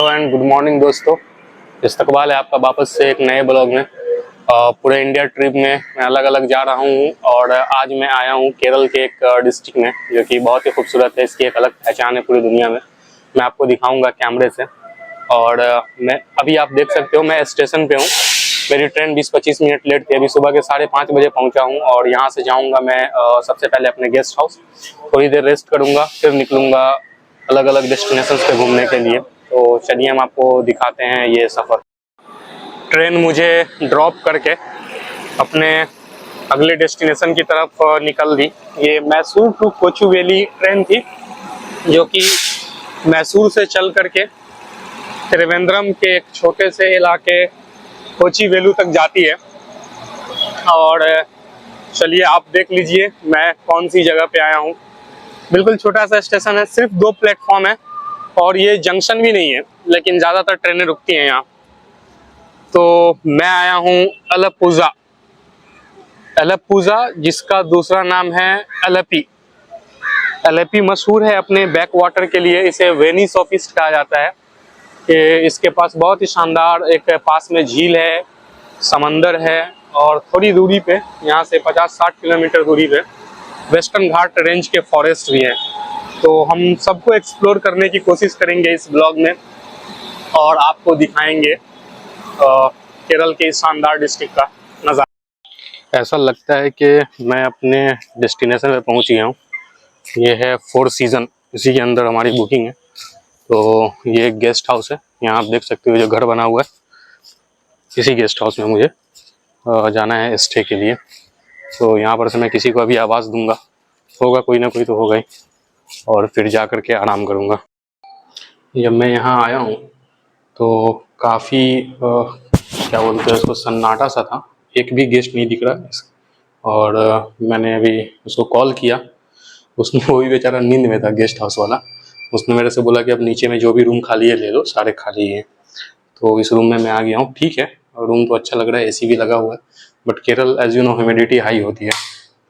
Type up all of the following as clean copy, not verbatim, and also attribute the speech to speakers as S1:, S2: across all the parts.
S1: Hello and good morning दोस्तों। इस्तकबाल है आपका वापस से एक नए ब्लॉग में। पूरे इंडिया ट्रिप में मैं अलग अलग जा रहा हूँ और आज मैं आया हूँ केरल के एक डिस्ट्रिक्ट में जो कि बहुत ही खूबसूरत है। इसकी एक अलग पहचान है पूरी दुनिया में। मैं आपको दिखाऊंगा कैमरे से। और मैं अभी आप देख सकते हो मैं स्टेशन पे हूँ। मेरी ट्रेन 20-25 मिनट लेट थी। अभी सुबह के 5:30 बजे पहुँचा हूँ और यहाँ से जाऊँगा मैं सबसे पहले अपने गेस्ट हाउस। थोड़ी देर रेस्ट करूँगा, फिर निकलूँगा अलग अलग डेस्टिनेशंस पे घूमने के लिए। तो चलिए हम आपको दिखाते हैं ये सफ़र। ट्रेन मुझे ड्रॉप करके अपने अगले डेस्टिनेशन की तरफ निकल दी। ये मैसूर टू कोचुवेली ट्रेन थी जो कि मैसूर से चल करके त्रिवेंद्रम के एक छोटे से इलाके कोचुवेली तक जाती है। और चलिए आप देख लीजिए मैं कौन सी जगह पे आया हूँ। बिल्कुल छोटा सा स्टेशन है, सिर्फ 2 प्लेटफॉर्म है और ये जंक्शन भी नहीं है, लेकिन ज़्यादातर ट्रेनें रुकती हैं यहाँ। तो मैं आया हूँ अलप्पुज़ा, जिसका दूसरा नाम है अलेप्पी। अलेप्पी मशहूर है अपने बैक वाटर के लिए। इसे वेनिस ऑफ ईस्ट कहा जाता है कि इसके पास बहुत ही शानदार एक पास में झील है, समंदर है और थोड़ी दूरी पे यहाँ से 50-60 किलोमीटर दूरी पे वेस्टर्न घाट रेंज के फॉरेस्ट भी हैं। तो हम सबको एक्सप्लोर करने की कोशिश करेंगे इस ब्लॉग में और आपको दिखाएंगे केरल के शानदार डिस्ट्रिक्ट का नज़ारा। ऐसा लगता है कि मैं अपने डेस्टिनेशन पे पहुंच गया हूँ। ये है 4 सीज़न, इसी के अंदर हमारी बुकिंग है। तो ये एक गेस्ट हाउस है, यहाँ आप देख सकते हो जो घर बना हुआ है। इसी गेस्ट हाउस में मुझे जाना है स्टे के लिए। तो यहाँ पर से मैं किसी को अभी आवाज़ दूंगा, होगा कोई ना कोई तो होगा ही, और फिर जा कर के आराम करूँगा। जब मैं यहाँ आया हूँ तो काफ़ी क्या बोलते हैं उसको, सन्नाटा सा था। एक भी गेस्ट नहीं दिख रहा। और मैंने अभी उसको कॉल किया, उसने, वो भी बेचारा नींद में था गेस्ट हाउस वाला। उसने मेरे से बोला कि अब नीचे में जो भी रूम खाली है ले लो, सारे खाली हैं। तो इस रूम में मैं आ गया हूँ। ठीक है, रूम तो अच्छा लग रहा है, एसी भी लगा हुआ है। But Kerala as you know humidity high होती है,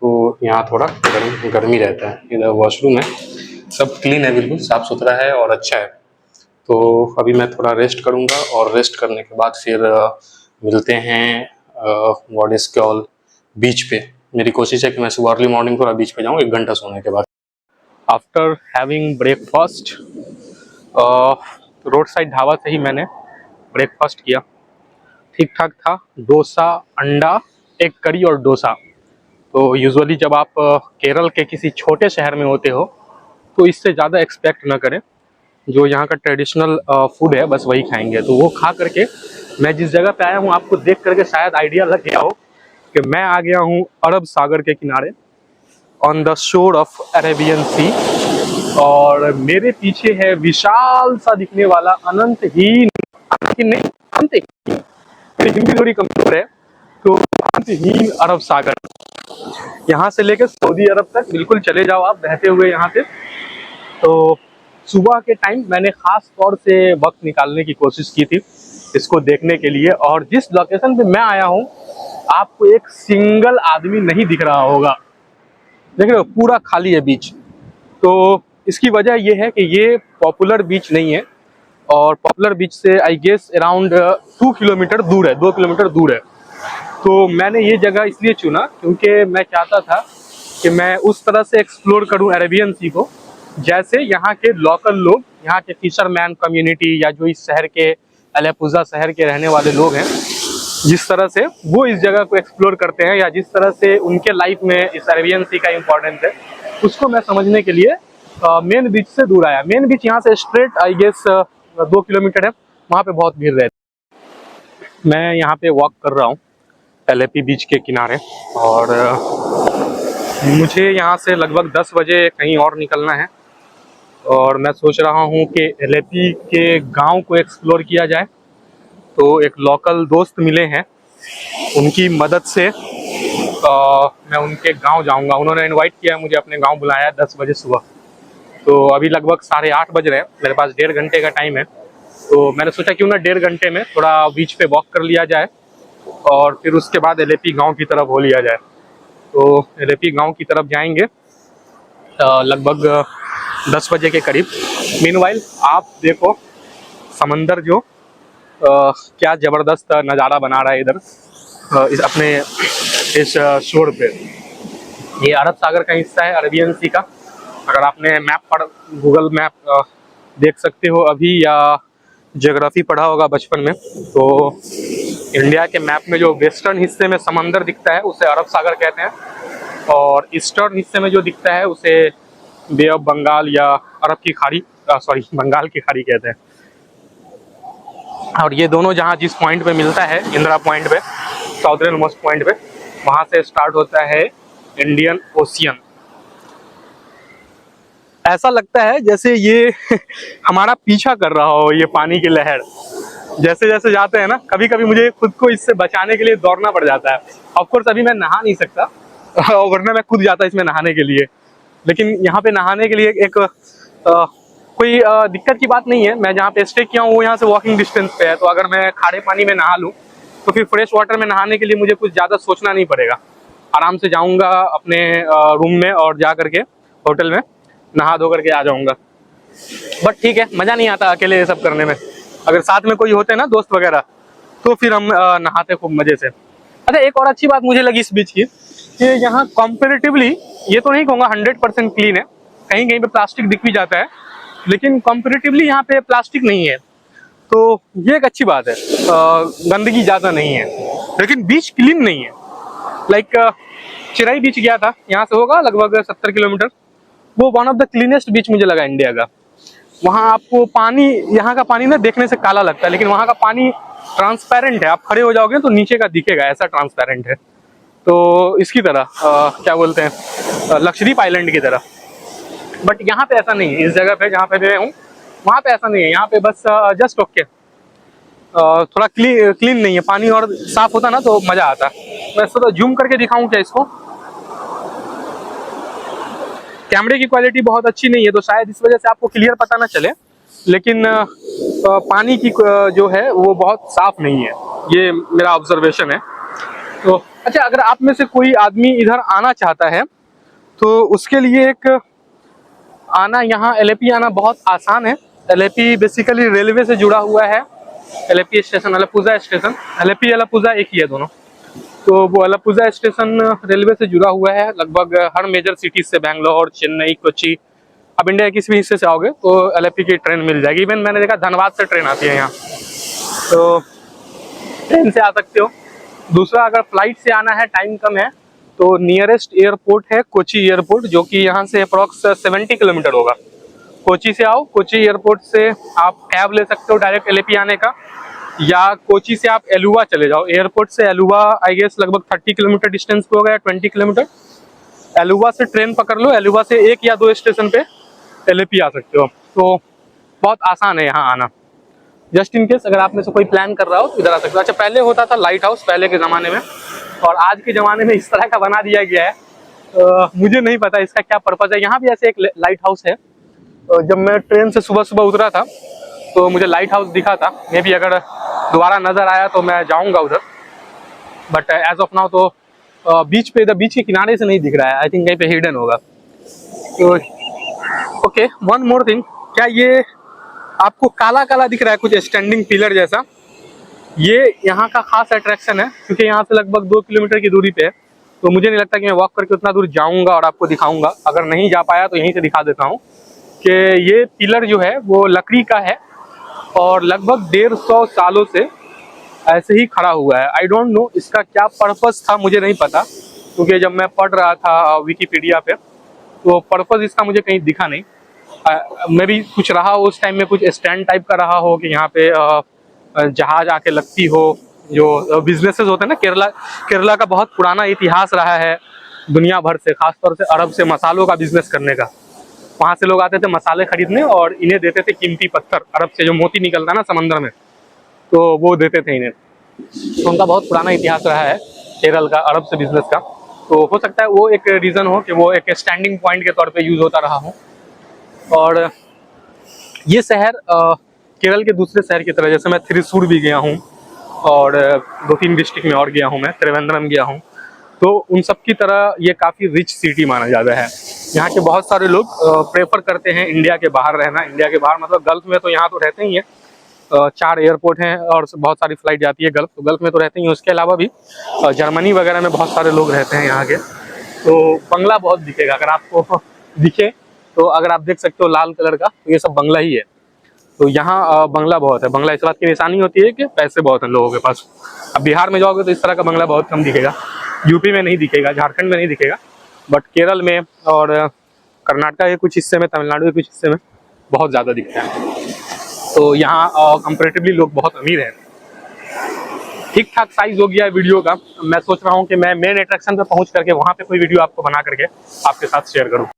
S1: तो यहाँ थोड़ा गर्मी रहता है। इधर वॉशरूम है, सब क्लीन है, बिल्कुल साफ़ सुथरा है और अच्छा है। तो अभी मैं थोड़ा रेस्ट करूँगा और रेस्ट करने के बाद फिर मिलते हैं व्हाट इज कॉल्ड बीच पे। मेरी कोशिश है कि मैं सुबह अर्ली मॉर्निंग थोड़ा बीच पे जाऊँ 1 घंटा सोने के बाद। After having breakfast, road side dhaba से ही मैंने ब्रेकफास्ट किया। ठीक ठाक था, डोसा, अंडा, एक करी और डोसा। तो यूजुअली जब आप केरल के किसी छोटे शहर में होते हो तो इससे ज़्यादा एक्सपेक्ट ना करें। जो यहाँ का ट्रेडिशनल फूड है बस वही खाएंगे। तो वो खा करके मैं जिस जगह पे आया हूँ, आपको देख करके शायद आइडिया लग गया हो कि मैं आ गया हूँ अरब सागर के किनारे, on the shore of Arabian sea. और मेरे पीछे है विशाल सा दिखने वाला अनंतहीन, नहीं अंतहीन, मेरी हिंदी थोड़ी कमजोर है, तो अनंतहीन अरब सागर। यहाँ से लेकर सऊदी अरब तक बिल्कुल चले जाओ आप बहते हुए यहाँ से। तो सुबह के टाइम मैंने खास तौर से वक्त निकालने की कोशिश की थी इसको देखने के लिए। और जिस लोकेशन पे मैं आया हूँ आपको एक सिंगल आदमी नहीं दिख रहा होगा, देख रहे हो, पूरा खाली है बीच। तो इसकी वजह यह है कि ये पॉपुलर बीच नहीं है और पॉपुलर बीच से आई गेस अराउंड 2 किलोमीटर दूर है, 2 किलोमीटर दूर है। तो मैंने ये जगह इसलिए चुना क्योंकि मैं चाहता था कि मैं उस तरह से एक्सप्लोर करूं अरेबियन सी को जैसे यहाँ के लोकल लोग, यहाँ के फिशरमैन कम्युनिटी या जो इस शहर के अलेप्पुज़ा शहर के रहने वाले लोग हैं, जिस तरह से वो इस जगह को एक्सप्लोर करते हैं या जिस तरह से उनके लाइफ में इस अरेबियन सी का इम्पोर्टेंस है, उसको मैं समझने के लिए मेन बीच से दूर आया। मेन बीच यहाँ से स्ट्रेट आई गेस 2 किलोमीटर है, वहाँ पे बहुत भीड़ रहती है। मैं यहाँ पे वॉक कर रहा हूँ अलेप्पी बीच के किनारे और मुझे यहाँ से लगभग 10 बजे कहीं और निकलना है। और मैं सोच रहा हूँ कि अलेप्पी के गांव को एक्सप्लोर किया जाए। तो एक लोकल दोस्त मिले हैं, उनकी मदद से मैं उनके गांव जाऊंगा। उन्होंने इनवाइट किया है मुझे, अपने गांव बुलाया है 10 बजे सुबह। तो अभी लगभग 8:30 बज रहे हैं, मेरे पास 1.5 घंटे का टाइम है। तो मैंने सोचा क्यों ना 1.5 घंटे में थोड़ा बीच पे वॉक कर लिया जाए और फिर उसके बाद अलेप्पी गांव की तरफ हो लिया जाए। तो अलेप्पी गांव की तरफ जाएंगे लगभग 10 बजे के करीब। मीनवाइल आप देखो समंदर जो क्या ज़बरदस्त नज़ारा बना रहा है इधर इस अपने इस शोर पे। ये अरब सागर का हिस्सा है, अरेबियन सी का। अगर आपने मैप पढ़ गूगल मैप देख सकते हो अभी, या ज्योग्राफी पढ़ा होगा बचपन में, तो इंडिया के मैप में जो वेस्टर्न हिस्से में समंदर दिखता है उसे अरब सागर कहते हैं, और ईस्टर्न हिस्से में जो दिखता है उसे बे ऑफ बंगाल या अरब की खाड़ी सॉरी बंगाल की खाड़ी कहते हैं। और ये दोनों जहाँ जिस पॉइंट पे मिलता है, इंदिरा पॉइंट पे, साउदर्न मोस्ट पॉइंट पे, वहाँ से स्टार्ट होता है इंडियन ओशियन। ऐसा लगता है जैसे ये हमारा पीछा कर रहा हो, ये पानी की लहर। जैसे जैसे जाते हैं ना, कभी कभी मुझे खुद को इससे बचाने के लिए दौड़ना पड़ जाता है। ऑफ कोर्स अभी मैं नहा नहीं सकता वरना मैं खुद जाता इसमें नहाने के लिए, लेकिन यहाँ पे नहाने के लिए एक कोई दिक्कत की बात नहीं है। मैं जहाँ पे स्टे किया हूँ वो यहाँ से वॉकिंग डिस्टेंस पे है, तो अगर मैं खारे पानी में नहा लूँ तो फिर फ्रेश वाटर में नहाने के लिए मुझे कुछ ज़्यादा सोचना नहीं पड़ेगा। आराम से जाऊँगा अपने रूम में और जा करके होटल में नहा धो करके आ जाऊँगा। बट ठीक है, मज़ा नहीं आता अकेले ये सब करने में। अगर साथ में कोई होते ना दोस्त वगैरह, तो फिर हम नहाते खूब मज़े से। अच्छा, एक और अच्छी बात मुझे लगी इस बीच की कि यहाँ कंपैरेटिवली, ये तो नहीं कहूँगा 100% क्लीन है, कहीं कहीं पे प्लास्टिक दिख भी जाता है, लेकिन कंपैरेटिवली यहाँ पे प्लास्टिक नहीं है, तो ये एक अच्छी बात है। गंदगी ज़्यादा नहीं है, लेकिन बीच क्लीन नहीं है। लाइक चिराई बीच गया था, यहाँ से होगा लगभग 70 किलोमीटर। वो वन ऑफ द क्लीनेस्ट बीच मुझे लगा इंडिया का। वहाँ आपको पानी, यहाँ का पानी ना देखने से काला लगता है, लेकिन वहाँ का पानी ट्रांसपेरेंट है। आप खड़े हो जाओगे तो नीचे का दिखेगा, ऐसा ट्रांसपेरेंट है। तो इसकी तरह क्या बोलते हैं, लक्षद्वीप आइलैंड की तरह। बट यहाँ पे ऐसा नहीं है। इस जगह पे जहाँ पे मैं हूँ वहाँ पे ऐसा नहीं है। यहाँ पे बस जस्ट ओके, थोड़ा क्लीन नहीं है। पानी और साफ होता ना तो मजा आता। मैं थोड़ा जूम करके दिखाऊं क्या इसको? कैमरे की क्वालिटी बहुत अच्छी नहीं है, तो शायद इस वजह से आपको क्लियर पता ना चले, लेकिन पानी की जो है वो बहुत साफ नहीं है, ये मेरा ऑब्जर्वेशन है। तो अच्छा, अगर आप में से कोई आदमी इधर आना चाहता है तो उसके लिए एक आना, यहाँ एलएपी आना बहुत आसान है। एलएपी बेसिकली रेलवे से जुड़ा हुआ है। LAP station, Alappuzha station, LAP Alappuzha एक ही है दोनों। तो वो अलाप्पुझा स्टेशन रेलवे से जुड़ा हुआ है लगभग हर मेजर सिटीज से, बैंगलोर, चेन्नई, कोच्चि। अब इंडिया के किसी भी हिस्से से आओगे तो एलएपी की ट्रेन मिल जाएगी। इवन मैंने देखा धनबाद से ट्रेन आती है यहाँ, तो ट्रेन से आ सकते हो। दूसरा, अगर फ्लाइट से आना है, टाइम कम है, तो नियरेस्ट एयरपोर्ट है कोची एयरपोर्ट, जो कि यहाँ से अप्रॉक्स 70 किलोमीटर होगा। कोची से आओ, कोची एयरपोर्ट से आप कैब ले सकते हो डायरेक्ट एलएपी आने का, या कोची से आप एलुवा चले जाओ। एयरपोर्ट से एलुवा आई गेस लगभग 30 किलोमीटर डिस्टेंस पे होगा, या 20 किलोमीटर। एलुवा से ट्रेन पकड़ लो, एलुवा से 1 या 2 स्टेशन पे एलएपी आ सकते हो। तो बहुत आसान है यहाँ आना। जस्ट इन केस अगर आप में से कोई प्लान कर रहा हो तो इधर आ सकते हो। अच्छा, पहले होता था लाइट हाउस पहले के ज़माने में, और आज के ज़माने में इस तरह का बना दिया गया है। मुझे नहीं पता इसका क्या पर्पज़ है। यहाँ भी ऐसे एक लाइट हाउस है। जब मैं ट्रेन से सुबह सुबह उतरा था तो मुझे लाइट हाउस दिखा था। मे भी अगर दोबारा नज़र आया तो मैं जाऊँगा उधर, बट एज ऑफ नाउ तो बीच पे, इधर बीच के किनारे से नहीं दिख रहा है। आई थिंक कहीं पे हिडन होगा। तो ओके, वन मोर थिंग, क्या ये आपको काला काला दिख रहा है कुछ स्टैंडिंग पिलर जैसा? ये यहाँ का खास अट्रैक्शन है, क्योंकि यहाँ से लगभग 2 किलोमीटर की दूरी पे है। तो मुझे नहीं लगता कि मैं वॉक करके उतना दूर जाऊँगा और आपको दिखाऊँगा। अगर नहीं जा पाया तो यहीं से दिखा देता हूँ कि ये पिलर जो है वो लकड़ी का है और लगभग 150 सालों से ऐसे ही खड़ा हुआ है। आई डोंट नो इसका क्या पर्पस था, मुझे नहीं पता, क्योंकि जब मैं पढ़ रहा था विकिपीडिया पे तो पर्पस इसका मुझे कहीं दिखा नहीं। मे भी कुछ रहा हो उस टाइम में, कुछ स्टैंड टाइप का रहा हो कि यहाँ पे जहाज आके लगती हो। जो बिजनेसेस होते हैं ना, केरला का बहुत पुराना इतिहास रहा है दुनिया भर से, खासतौर से अरब से मसालों का बिजनेस करने का। वहाँ से लोग आते थे मसाले खरीदने और इन्हें देते थे कीमती पत्थर। अरब से जो मोती निकलता है ना समंदर में, तो वो देते थे इन्हें। तो उनका बहुत पुराना इतिहास रहा है केरल का अरब से बिजनेस का। तो हो सकता है वो एक रीज़न हो कि वो एक स्टैंडिंग पॉइंट के तौर पे यूज़ होता रहा हो। और ये शहर केरल के दूसरे शहर की तरह, जैसे मैं थ्रिसूर भी गया हूँ और 2-3 डिस्ट्रिक्ट में और गया हूँ, मैं त्रिवेंद्रम गया हूँ, तो उन सब की तरह ये काफ़ी रिच सिटी माना जाता है। यहाँ के बहुत सारे लोग प्रेफर करते हैं इंडिया के बाहर रहना। इंडिया के बाहर मतलब गल्फ में, तो यहाँ तो रहते ही हैं, 4 एयरपोर्ट हैं और बहुत सारी फ्लाइट जाती है गल्फ, तो गल्फ में तो रहते ही हैं। उसके अलावा भी जर्मनी वगैरह में बहुत सारे लोग रहते हैं यहाँ के। तो बंगला बहुत दिखेगा, अगर आपको दिखे तो, अगर आप देख सकते हो लाल कलर का, तो ये सब बंगला ही है। तो यहाँ बंगला बहुत है। बंगला इस बात की निशानी होती है कि पैसे बहुत हैं लोगों के पास। अब बिहार में जाओगे तो इस तरह का बंगला बहुत कम दिखेगा, यूपी में नहीं दिखेगा, झारखंड में नहीं दिखेगा, बट केरल में और कर्नाटका के कुछ हिस्से में, तमिलनाडु के कुछ हिस्से में बहुत ज़्यादा दिखता है। तो यहाँ कंपैरेटिवली लोग बहुत अमीर हैं। ठीक ठाक साइज हो गया है वीडियो का। मैं सोच रहा हूँ कि मैं मेन अट्रैक्शन पे पहुँच करके वहाँ पे कोई वीडियो आपको बना करके आपके साथ शेयर करूँ।